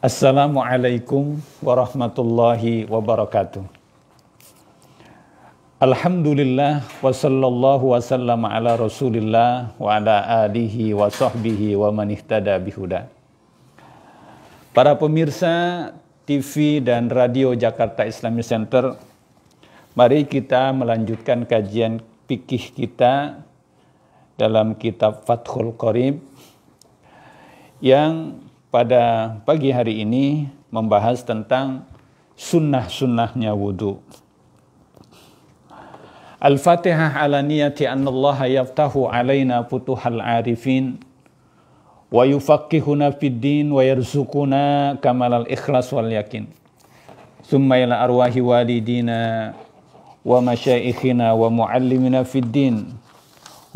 Assalamualaikum warahmatullahi wabarakatuh. Alhamdulillah wa sallallahu wa sallam ala rasulillah wa ala alihi wa sahbihi wa man ihtada bihuda. Para pemirsa TV dan Radio Jakarta Islamic Center, mari kita melanjutkan kajian fikih kita dalam kitab Fathul Qorib yang pada pagi hari ini membahas tentang sunnah-sunnahnya wudu. Al-Fatihah ala niyati annallaha yaftahu alaina futuhal arifin wa yufaqqihuna fid din wa yarzuquna kamalal ikhlas wal yakin. Summa ila arwahi walidina wa masyaikhina wa muallimina fid din.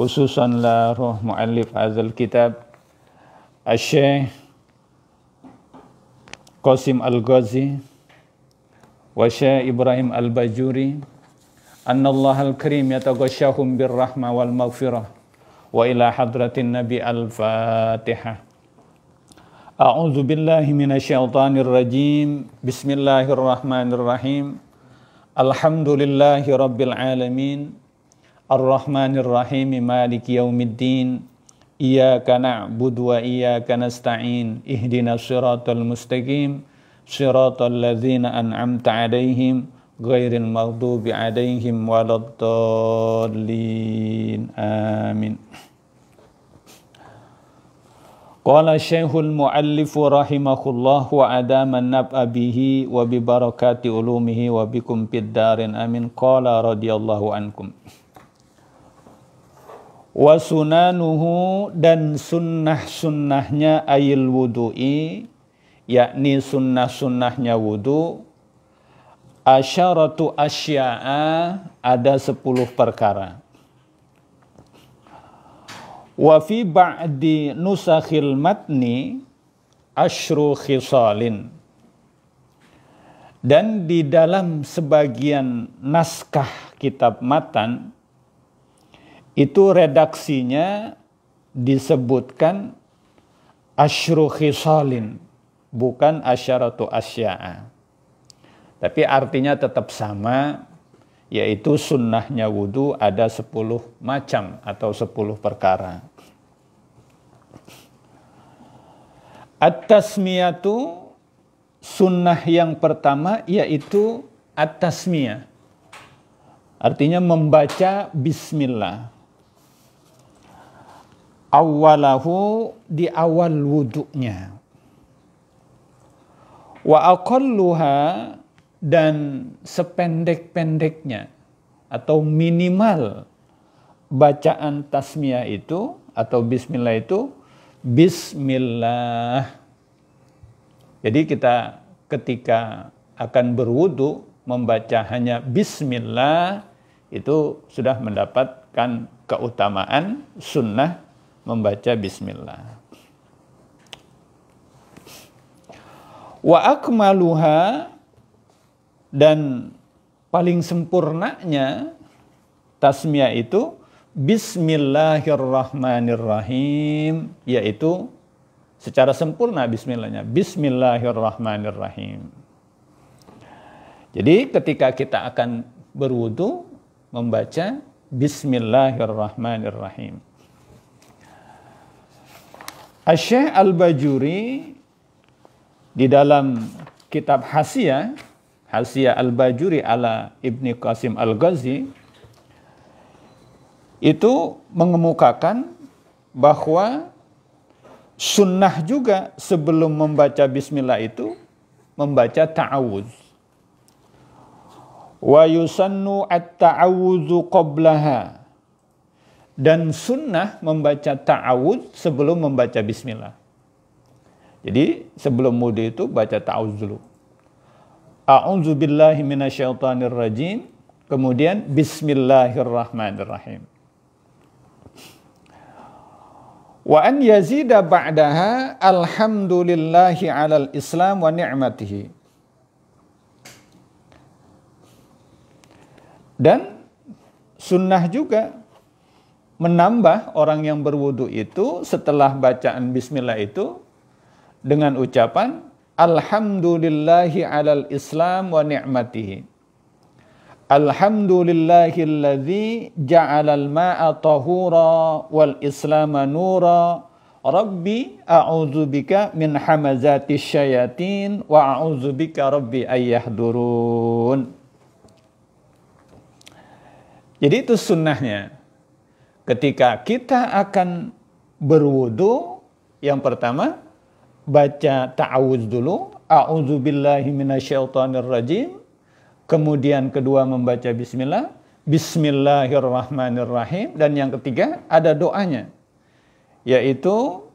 Khususan la roh muallif hadzal kitab Asy-Syaikh Qasim Al-Ghazi wa Syekh Ibrahim Al-Bajuri annallaha al-karim yataghashahum birrahma wal maghfirah wa ila hadratin nabi al-fatihah. A'udzu billahi minasyaitonir rajim. Bismillahirrahmanirrahim. Alhamdulillahi rabbil alamin. Ar-rahmanir rahim maliki yaumiddin. Iyyaka na'budu wa iyyaka nasta'in. Ihdinas siratal mustaqim. Siratal ladzina an'amta 'alaihim ghairil maghdubi 'alaihim waladdallin. Amin. Qala Syekhul Muallif rahimahullah wa adama nab'a bihi wa bi barakati ulumihi wa bikum fid darin. Amin. Qala radhiyallahu ankum. Wa sunanuhu, dan sunnah-sunnahnya ayil wudu'i, yakni sunnah-sunnahnya wudu, asyaratu asya'a, ada 10 perkara. Wa fi ba'di nusakhil matni asyru khisalin, dan di dalam sebagian naskah kitab matan itu redaksinya disebutkan asyru khisalin, bukan asyaratu asya'a. Tapi artinya tetap sama, yaitu sunnahnya wudu ada 10 macam atau 10 perkara. At-tasmiyatu, sunnah yang pertama yaitu at-tasmiyah. Artinya membaca bismillah. Awalahu, di awal wudunya. Wa aqalluha, dan sependek-pendeknya atau minimal bacaan tasmiyah itu atau bismillah itu bismillah. Jadi kita ketika akan berwudu membaca hanya bismillah itu sudah mendapatkan keutamaan sunnah membaca bismillah. Wa akmaluha, dan paling sempurnanya tasmiyah itu bismillahirrahmanirrahim, yaitu secara sempurna bismillahnya bismillahirrahmanirrahim. Jadi ketika kita akan berwudu membaca bismillahirrahmanirrahim. Asy-Syaikh Al-Bajuri di dalam kitab Hasyiah Al-Bajuri ala Ibni Qasim Al-Ghazi itu mengemukakan bahwa sunnah juga sebelum membaca bismillah itu membaca ta'awudz. Wa yusannu at-ta'awudzu qablaha, dan sunnah membaca ta'awudz sebelum membaca bismillah. Jadi sebelum wudu itu baca ta'awudz dulu. A'udzu billahi minasyaitonir rajim, kemudian bismillahirrahmanirrahim. Wa an yazida ba'daha alhamdulillahi 'alal islam wa ni'matihi. Dan sunnah juga menambah orang yang berwudu itu setelah bacaan bismillah itu dengan ucapan Alhamdulillahi alal Islam wa ni'matihi. Alhamdulillahilladzi ja'alal ma'a tahura wal Islama nura. Rabbi a'udzubika min hamazatis syayatin wa a'udzubika rabbi ayyahdurun. Jadi itu sunnahnya. Ketika kita akan berwudu, yang pertama baca ta'awudz dulu, a'udzubillahi minasyaitonir rajim. Kemudian kedua membaca bismillah, bismillahirrahmanirrahim, dan yang ketiga ada doanya, yaitu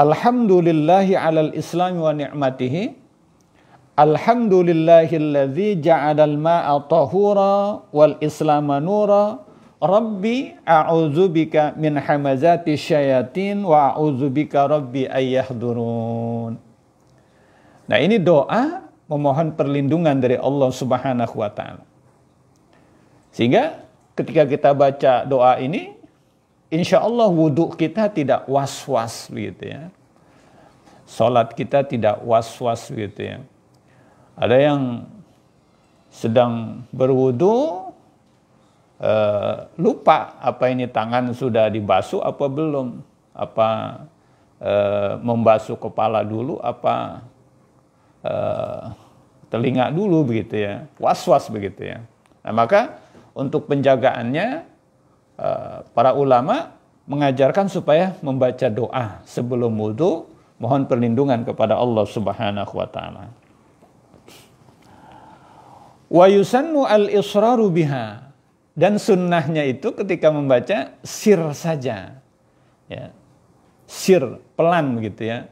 alhamdulillahi alal Islam wa ni'matihi. Alhamdulillahilladzi ja'alal ma'a tahura wal Islama nura. Rabbi a'udzubika min hamazatis syayatin wa a'udzubika rabbi ayyahdurun. Nah, ini doa memohon perlindungan dari Allah Subhanahu wa taala. Sehingga ketika kita baca doa ini, insya Allah wudhu kita tidak was-was begitu ya. Salat kita tidak was-was begitu ya. Ada yang sedang berwudhu, lupa apa ini tangan sudah dibasuh apa belum, apa membasuh kepala dulu, apa telinga dulu begitu ya, was-was begitu ya. Nah, maka untuk penjagaannya para ulama mengajarkan supaya membaca doa sebelum wudu, mohon perlindungan kepada Allah Subhanahu wa taala. Wa yusannu al-israru biha. Dan sunnahnya itu ketika membaca sir saja, ya, sir pelan begitu ya,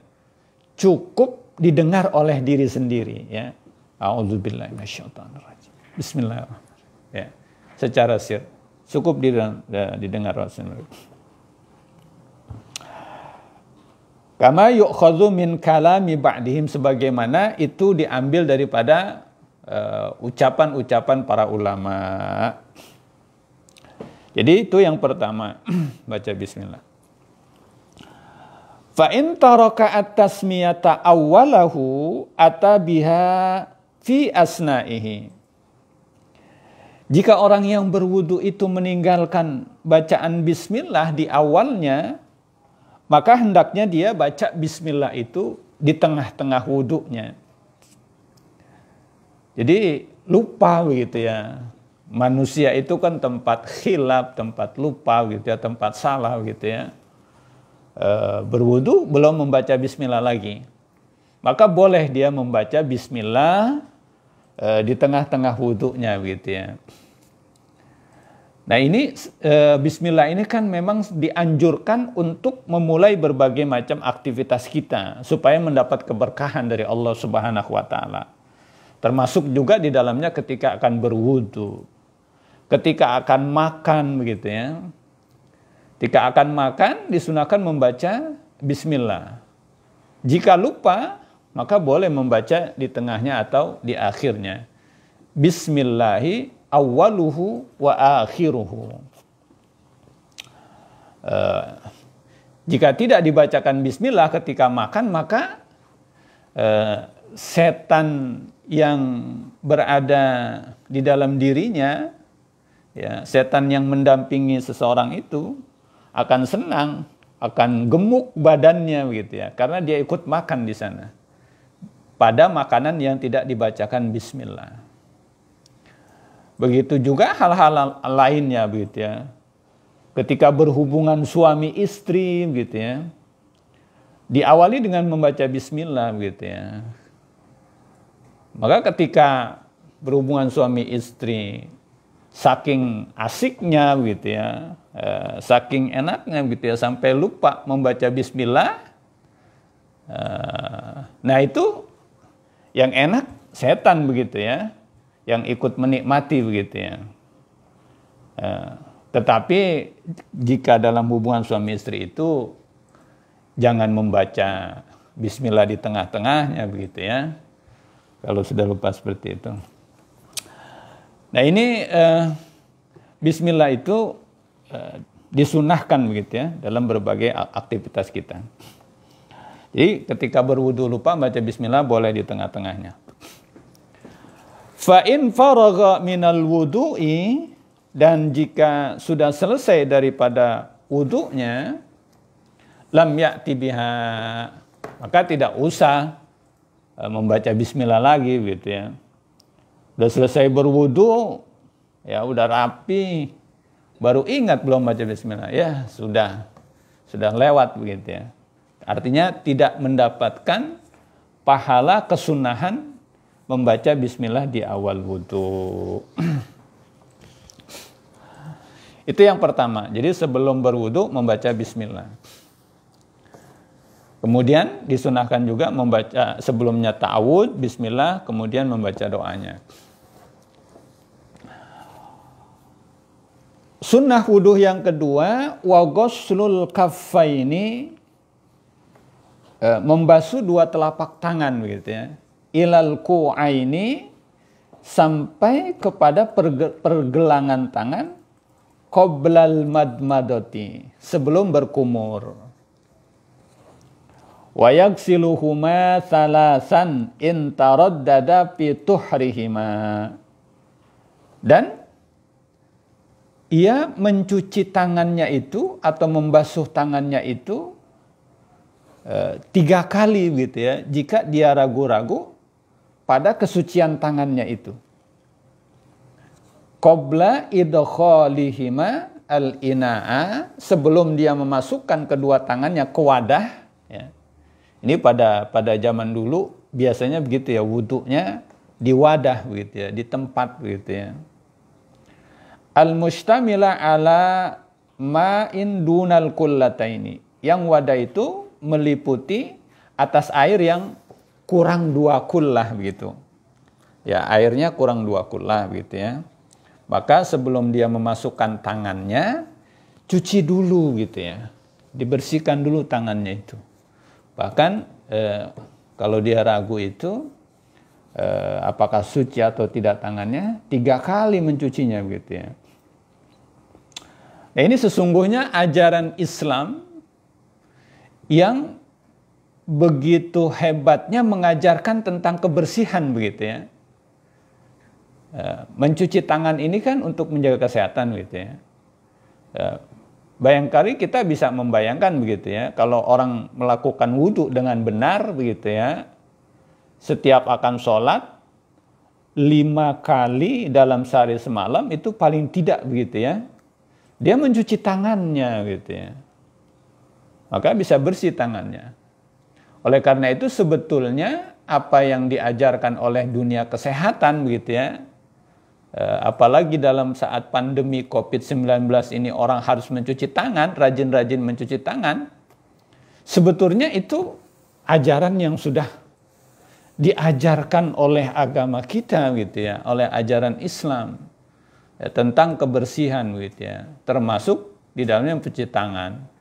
cukup didengar oleh diri sendiri ya. A'udzubillahi minasyaitonir rajim. Bismillahirrahmanirrahim. Ya, secara sir cukup didengar oleh sendiri. Kama yu'khadhu min kalami ba'dihim, sebagaimana itu diambil daripada ucapan-ucapan para ulama. Jadi itu yang pertama, baca bismillah. Fa in taraka at-tasmiyata awwalahu atabiha fi asna'ihi. Jika orang yang berwudu itu meninggalkan bacaan bismillah di awalnya, maka hendaknya dia baca bismillah itu di tengah-tengah wudunya. Jadi lupa begitu ya. Manusia itu kan tempat khilaf, tempat lupa gitu ya, tempat salah gitu ya. Berwudu belum membaca bismillah lagi, maka boleh dia membaca bismillah di tengah-tengah wudunya gitu ya. Nah ini bismillah ini kan memang dianjurkan untuk memulai berbagai macam aktivitas kita supaya mendapat keberkahan dari Allah Subhanahu wa taala. Termasuk juga di dalamnya ketika akan berwudu, ketika akan makan begitu ya. Ketika akan makan disunahkan membaca bismillah. Jika lupa, maka boleh membaca di tengahnya atau di akhirnya. Bismillahi awwaluhu wa akhiruhu. Jika tidak dibacakan bismillah ketika makan, maka setan yang berada di dalam dirinya, ya, setan yang mendampingi seseorang itu akan senang, akan gemuk badannya begitu ya, karena dia ikut makan di sana pada makanan yang tidak dibacakan bismillah. Begitu juga hal-hal lainnya begitu ya. Ketika berhubungan suami istri begitu ya, diawali dengan membaca bismillah begitu ya. Maka ketika berhubungan suami istri, saking asiknya gitu ya, saking enaknya gitu ya, sampai lupa membaca bismillah. Nah itu yang enak setan begitu ya, yang ikut menikmati begitu ya. Tetapi jika dalam hubungan suami istri itu jangan membaca bismillah di tengah-tengahnya begitu ya, kalau sudah lupa seperti itu. Nah ini bismillah itu disunahkan begitu ya dalam berbagai aktivitas kita. Jadi ketika berwudu lupa baca bismillah boleh di tengah-tengahnya. Fa in faragha minal wudu'i, dan jika sudah selesai daripada wudunya, lam ya'ti biha, maka tidak usah membaca bismillah lagi gitu ya. Udah selesai berwudu, ya udah rapi, baru ingat belum baca bismillah, ya sudah lewat begitu ya. Artinya tidak mendapatkan pahala kesunahan membaca bismillah di awal wudu. Itu yang pertama. Jadi sebelum berwudu membaca bismillah. Kemudian disunahkan juga membaca sebelumnya ta'awud, bismillah, kemudian membaca doanya. Sunnah wudu yang kedua, wa ghuslul kaffaini, membasuh dua telapak tangan begitu ya. Ilal ku'aini, sampai kepada pergelangan tangan, qoblal madmadati, sebelum berkumur. Wa yaghsiluhuma thalasan in taraddada fi tuhrihima. Dan ia mencuci tangannya itu atau membasuh tangannya itu 3 kali gitu ya, jika dia ragu-ragu pada kesucian tangannya itu. Qabla idkhalihima al-ina'a, sebelum dia memasukkan kedua tangannya ke wadah ya. Ini pada zaman dulu biasanya begitu ya, wudunya di wadah begitu ya, di tempat begitu ya. Al-mustamila ala ma'in dunal kullataini, yang wadah itu meliputi atas air yang kurang 2 kullah begitu. Ya, airnya kurang 2 kullah begitu ya. Maka sebelum dia memasukkan tangannya, cuci dulu gitu ya. Dibersihkan dulu tangannya itu. Bahkan kalau dia ragu itu apakah suci atau tidak tangannya, 3 kali mencucinya begitu ya. Nah, ini sesungguhnya ajaran Islam yang begitu hebatnya mengajarkan tentang kebersihan begitu ya. Mencuci tangan ini kan untuk menjaga kesehatan gitu ya. Bayangkali kita bisa membayangkan begitu ya, kalau orang melakukan wudu dengan benar begitu ya, setiap akan sholat 5 kali dalam sehari semalam itu paling tidak begitu ya, dia mencuci tangannya gitu ya. Maka bisa bersih tangannya. Oleh karena itu sebetulnya apa yang diajarkan oleh dunia kesehatan begitu ya, apalagi dalam saat pandemi COVID-19 ini orang harus mencuci tangan, rajin-rajin mencuci tangan, sebetulnya itu ajaran yang sudah diajarkan oleh agama kita gitu ya, oleh ajaran Islam ya, tentang kebersihan gitu ya, termasuk di dalamnya mencuci tangan.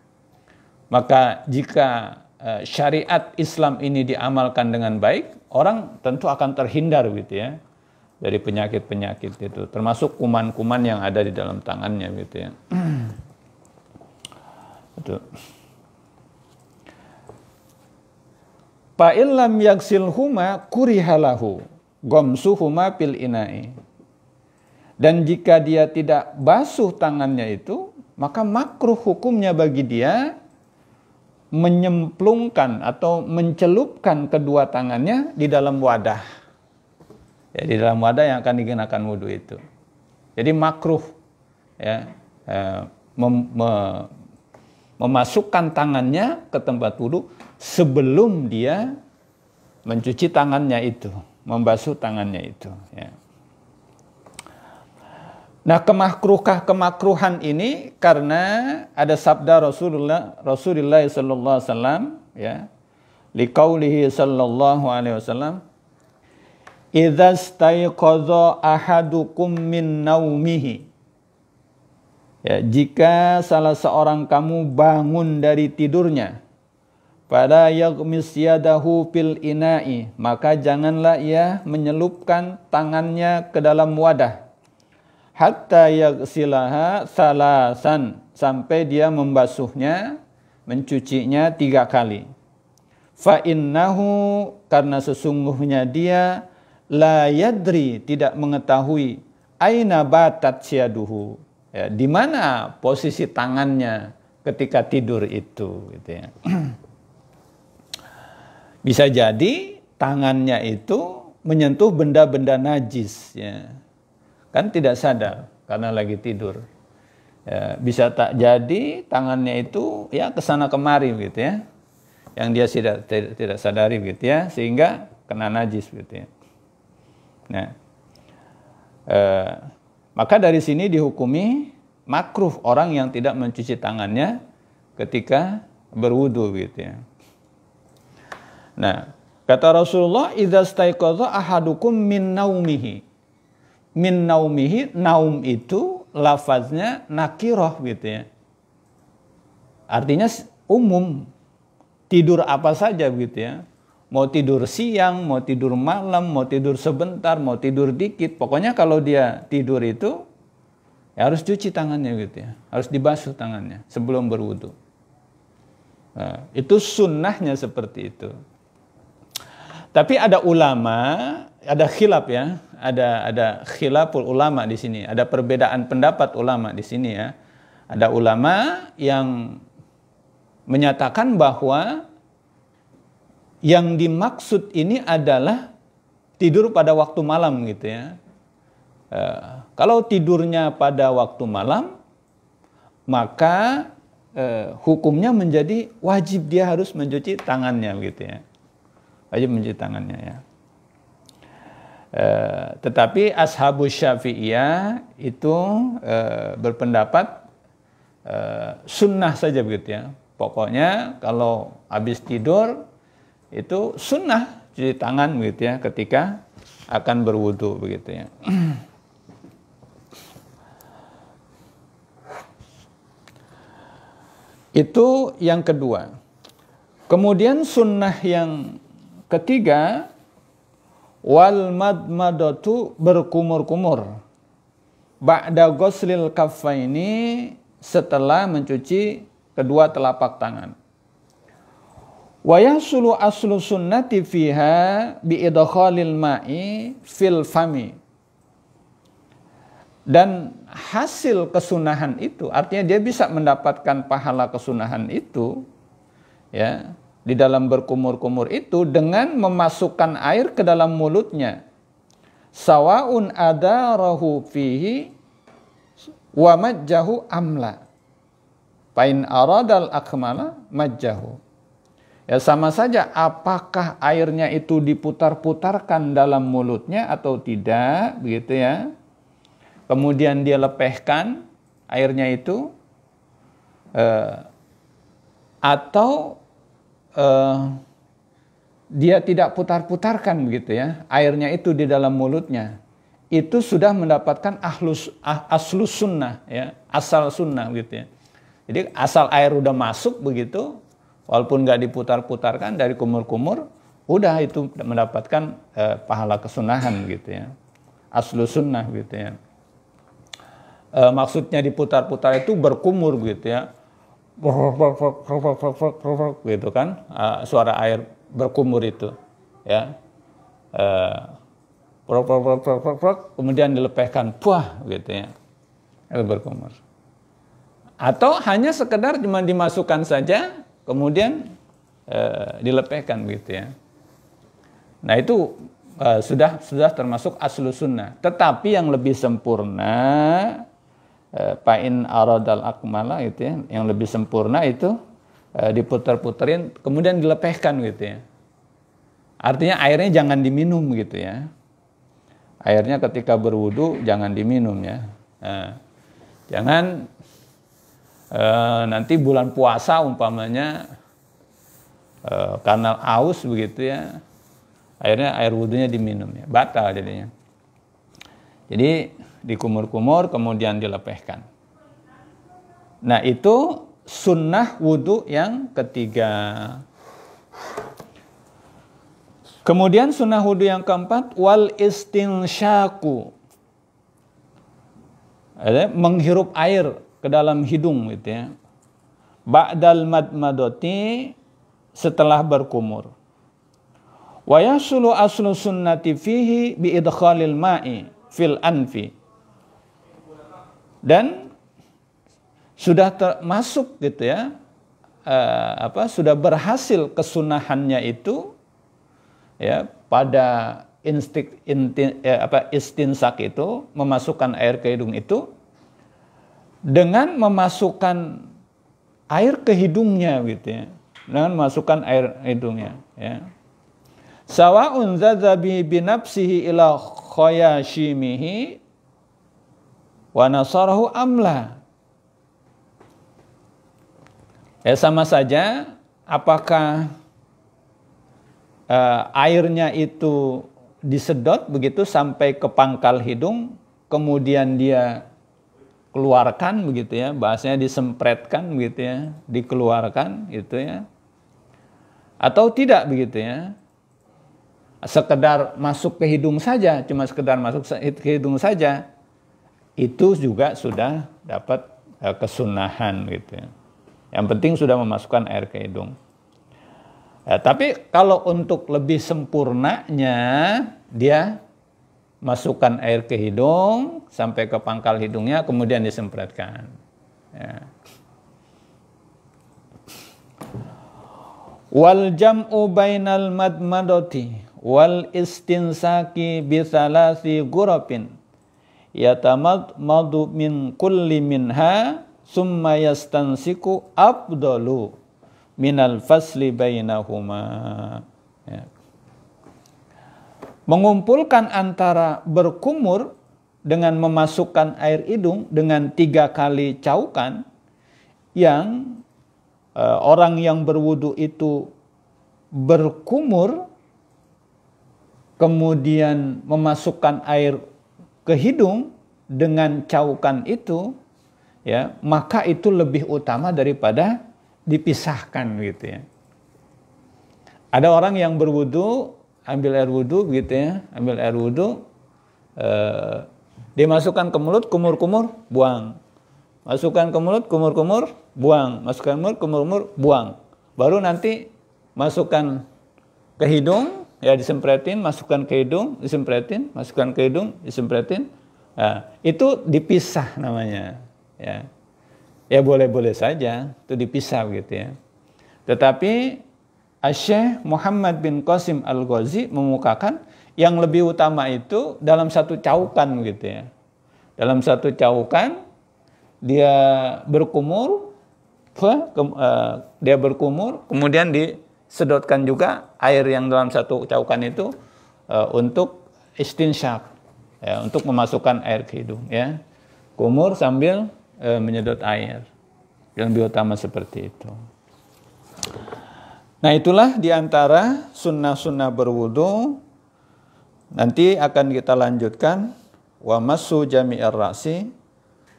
Maka jika syariat Islam ini diamalkan dengan baik, orang tentu akan terhindar gitu ya dari penyakit-penyakit itu, termasuk kuman-kuman yang ada di dalam tangannya gitu ya. Betul. Fa illam yaksilhuma kurihalahu ghamsuhuma fil ina'i. Dan jika dia tidak basuh tangannya itu, maka makruh hukumnya bagi dia menyemplungkan atau mencelupkan kedua tangannya di dalam wadah. Ya, di dalam wadah yang akan digunakan wudu itu. Jadi makruh ya, memasukkan tangannya ke tempat wudu sebelum dia mencuci tangannya itu, membasuh tangannya itu ya. Nah, kemakruhan ini karena ada sabda Rasulullah sallallahu alaihi wasallam ya, liqaulihi sallallahu alaihi wasallam, idza staiqadha ahadukum min naumihi, ya, jika salah seorang kamu bangun dari tidurnya, pada yaghmis yadahu fil ina'i, maka janganlah ia menyelupkan tangannya ke dalam wadah, hatta yaghsilaha salasan, sampai dia membasuhnya, mencucinya 3 kali. Fa innahu, karena sesungguhnya dia la yadri, tidak mengetahui, aina batat syaduhu, ya, di mana posisi tangannya ketika tidur itu, gitu ya. Bisa jadi tangannya itu menyentuh benda-benda najis, ya. Kan tidak sadar karena lagi tidur. Ya, bisa tak jadi tangannya itu ya kesana kemari gitu ya, yang dia tidak sadari gitu ya, sehingga kena najis gitu ya. Nah, maka dari sini dihukumi makruh orang yang tidak mencuci tangannya ketika berwudu gitu ya. Nah, kata Rasulullah, idza staiqadha ahadukum min naumihi. Min naumihi, naum itu lafaznya nakirah gitu ya. Artinya umum, tidur apa saja gitu ya. Mau tidur siang, mau tidur malam, mau tidur sebentar, mau tidur dikit. Pokoknya kalau dia tidur itu ya harus cuci tangannya gitu ya. Harus dibasuh tangannya sebelum berwudu. Nah, itu sunnahnya seperti itu. Tapi ada ulama, ada khilaf ya, ada khilaful ulama di sini, ada perbedaan pendapat ulama di sini ya. Ada ulama yang menyatakan bahwa yang dimaksud ini adalah tidur pada waktu malam gitu ya. Kalau tidurnya pada waktu malam, maka hukumnya menjadi wajib dia harus mencuci tangannya gitu ya. Wajib mencuci tangannya ya. Tetapi ashabus syafi'iyah itu berpendapat sunnah saja begitu ya. Pokoknya kalau habis tidur itu sunnah cuci tangan begitu ya ketika akan berwudu begitu ya. Itu yang kedua. Kemudian sunnah yang ketiga, wal madmadatu, berkumur-kumur. Ba'da ghuslil kaffaini, setelah mencuci kedua telapak tangan. Wa yahsulu aslu sunnati fiha bi idkhalil ma'i fil fami. Dan hasil kesunahan itu, artinya dia bisa mendapatkan pahala kesunahan itu ya, di dalam berkumur-kumur itu dengan memasukkan air ke dalam mulutnya. Sawaun adarahu fihi wa majjahu amla. Pain aradal akmala majjahu. Ya, sama saja apakah airnya itu diputar-putarkan dalam mulutnya atau tidak begitu ya. Kemudian dia lepehkan airnya itu atau dia tidak putar-putarkan begitu ya, airnya itu di dalam mulutnya, itu sudah mendapatkan aslus sunnah ya, asal sunnah gitu ya. Jadi asal air udah masuk begitu, walaupun nggak diputar-putarkan dari kumur-kumur, udah itu mendapatkan pahala kesunahan gitu ya, aslus sunnah gitu ya. Maksudnya diputar-putar itu berkumur gitu ya, gitu kan, suara air berkumur itu ya, kemudian dilepehkan puah gitu ya, air berkumur. Atau hanya sekedar cuma dimasukkan saja kemudian dilepehkan gitu ya. Nah itu sudah termasuk aslu sunnah. Tetapi yang lebih sempurna, pain aradal akmala gitu ya, yang lebih sempurna itu diputar-puterin kemudian dilepehkan gitu ya. Artinya airnya jangan diminum gitu ya. Airnya ketika berwudu jangan diminum ya. Jangan nanti bulan puasa umpamanya karena aus begitu ya, akhirnya air wudunya diminum ya, batal jadinya. Jadi dikumur-kumur kemudian dilepehkan. Nah itu sunnah wudu yang ketiga. Kemudian sunnah wudu yang keempat, wal istinsyaku, menghirup air ke dalam hidung gitu ya. Ba'dal madmadoti, setelah berkumur. Wa yasulu aslu sunnati fihi bi idkhalil ma'i fil anfi. Dan sudah termasuk gitu ya, sudah berhasil kesunahannya itu ya pada istinsak itu, memasukkan air ke hidung itu dengan memasukkan air ke hidungnya gitu ya, dengan memasukkan air hidungnya ya. Sawa'un zadzabi binafsihi ila khayashimihi wa nasarahu amla. Ya sama saja apakah airnya itu disedot begitu sampai ke pangkal hidung, kemudian dia keluarkan begitu ya, bahasanya disempretkan begitu ya, dikeluarkan gitu ya, atau tidak begitu ya, sekedar masuk ke hidung saja, cuma sekedar masuk ke hidung saja, itu juga sudah dapat kesunahan gitu ya. Yang penting sudah memasukkan air ke hidung. Ya, tapi kalau untuk lebih sempurnanya, dia masukkan air ke hidung sampai ke pangkal hidungnya, kemudian disempretkan. Ya. Wal jam'u bainal madmadati wal istinsaki bi thalasi ghurafin yatamadmadu min kulli minha summa yastansiku afdalu minal fasli bainahuma. Ya. Mengumpulkan antara berkumur dengan memasukkan air hidung dengan 3 kali caukan, yang orang yang berwudu itu berkumur kemudian memasukkan air ke hidung dengan caukan itu, ya, maka itu lebih utama daripada dipisahkan gitu ya. Ada orang yang berwudu, ambil air wudu gitu ya, ambil air wudu, dimasukkan ke mulut, kumur-kumur, buang. Masukkan ke mulut, kumur-kumur, buang. Masukkan ke mulut, kumur-kumur, buang. Baru nanti masukkan ke hidung, ya disempretin, masukkan ke hidung, disempretin, masukkan ke hidung, disempretin. Nah, itu dipisah namanya, ya. Ya boleh-boleh saja itu dipisah gitu ya. Tetapi Syekh Muhammad bin Qasim Al-Ghazi memukakan yang lebih utama itu dalam satu caukan gitu ya. Dalam satu caukan dia berkumur, kemudian disedotkan juga air yang dalam satu caukan itu untuk istinsyak, ya, untuk memasukkan air ke hidung ya. Kumur sambil menyedot air. Yang lebih utama seperti itu. Nah, itulah diantara sunnah-sunnah berwudu. Nanti akan kita lanjutkan wa massu jami'ir ra'si,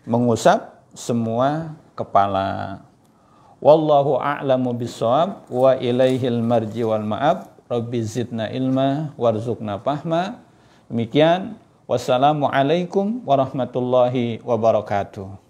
mengusap semua kepala. Wallahu a'lamu bissawab wa ilaihil marji wal ma'ab. Rabbi zidna ilma warzuqna fahma. Demikian. Wassalamualaikum warahmatullahi wabarakatuh.